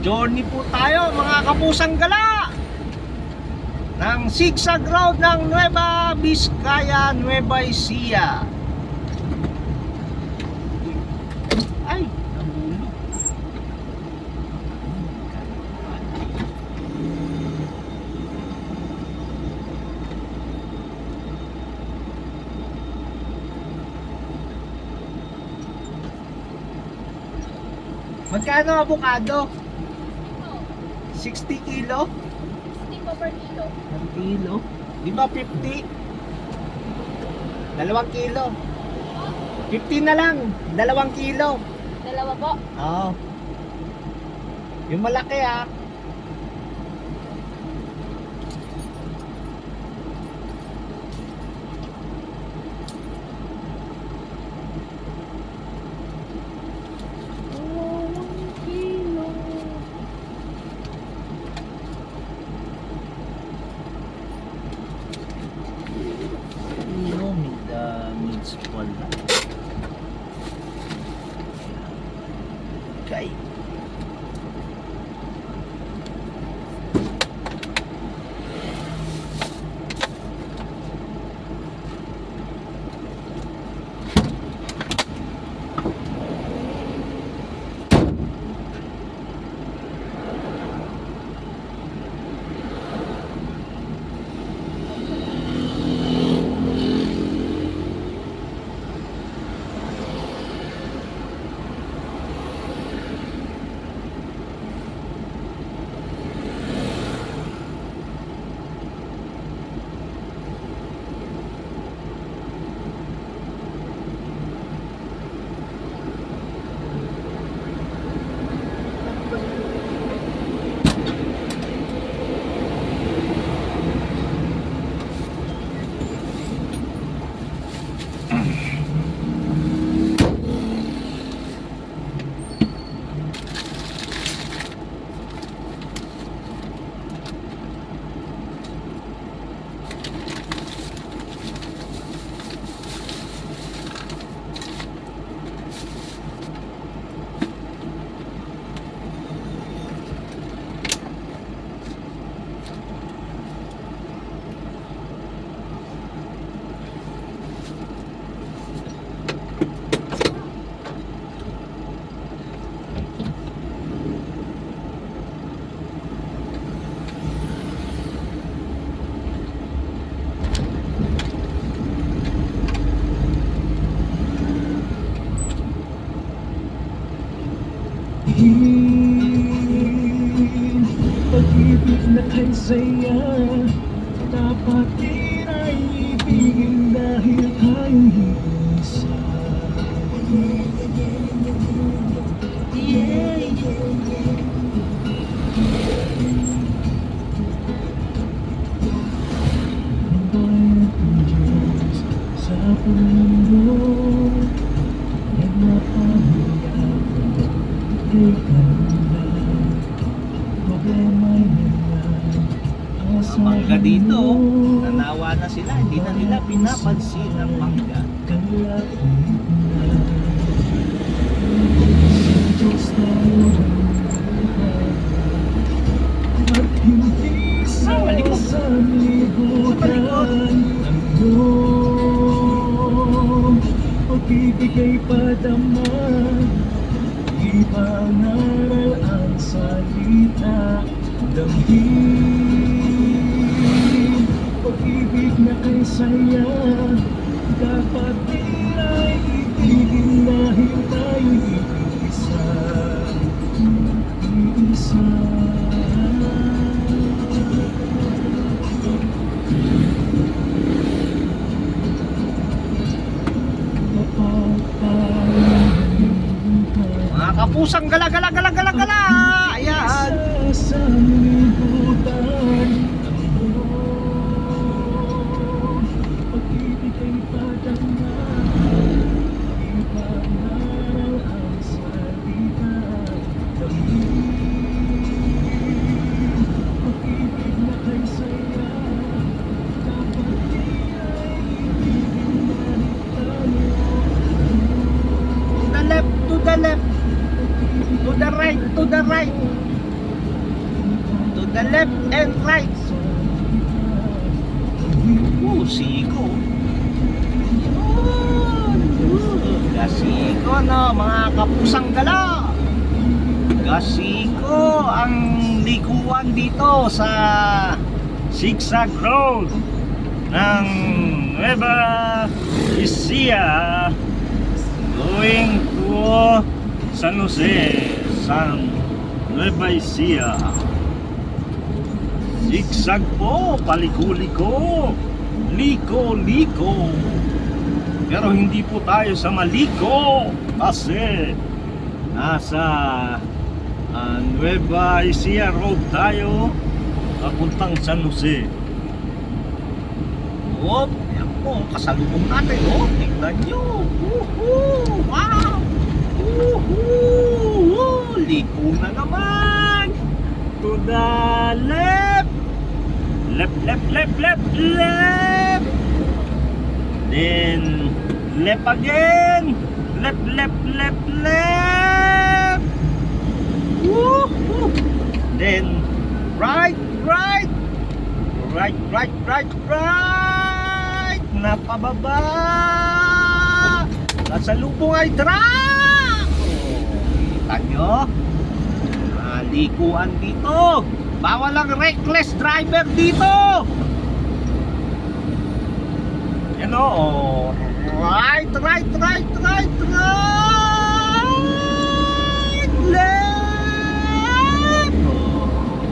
Journey po tayo mga kapusang gala ng zigzag road ng Nueva Vizcaya, Nueva Ecija. Ay, nahulog. Magkano avocado? 60 kilo? 60 po per kilo. Per kilo? Di ba 50? 2 kilo. 50 na lang. 2 kilo. Dalawa po. Oo. Yung malaki ah. Okay. Pag-ibig na kay saya, dapat din ay ibigin dahil tayong isa. Ang bayad ng Diyos sa mundo, nagmapahayag kay ganda. Problema'y Ang mangga dito, nanawa na sila. Hindi na nila pinapansin ang mangga. Malikot. Sa pagbibigay padama, ibang aral ang salita. Damhin, pag-ibig na kay saya, dapat din ay ibigin dahil tayo'y iisa. Iisa. Mga kapusang gala. Ayan. Sa libutan, pag-ibig ay padama, ibang aral ang salita. Pag-ibig na kay saya, dapat di ay ibigin dahil tayo. To the left. To the right. the left and right. Siko. Gasiko, no, mga kapusang gala. Gasiko ang likuan dito sa Zigzag Road ng Nueva Ecija going to San Jose, Nueva Ecija. Zigzag po, paliko-liko, liko-liko. Pero hindi po tayo sa maliko kasi nasa Nueva Ecija Road tayo papuntang San Jose. Oh, yan po, kasalubong natin. Oh, tignan nyo. Woohoo! Wow! Woohoo! Liko na naman. To the left. Left, left, left, left, left. Then left again. Left, left, left, left. Woohoo! Then right, right. Right, right, right, right. Napababa. Kasalubong ay truck. Kita nyo? Likuan dito. Bawal ang reckless driver dito. Yan o. Right, right, right, right, right. Left.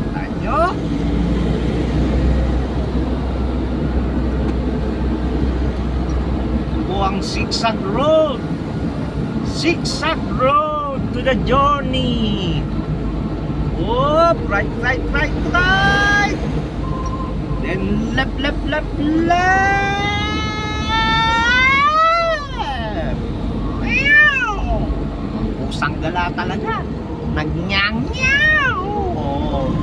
Kita nyo? Ito ang Zigzag Road. Zigzag Road to the journey. Oh, right, right, right, right. Then left, left, left, left. Meow. Pusang gala talaga. Nagnyang-nyaw. Oh.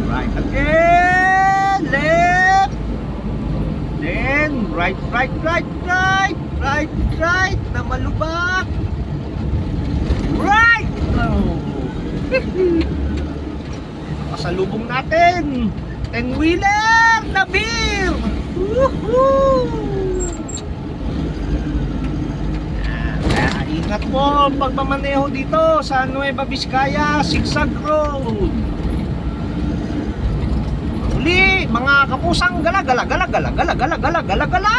Right again. Left. Then right, right, right, right. Right, right. Na malubak. Right. Oh. Pasalubong natin 10-wheeler na beer. Woohoo! Kaya ingat po pagmamaneho dito sa Nueva Vizcaya Zigzag Road. Uli, mga kapusang gala gala gala gala gala gala gala gala gala.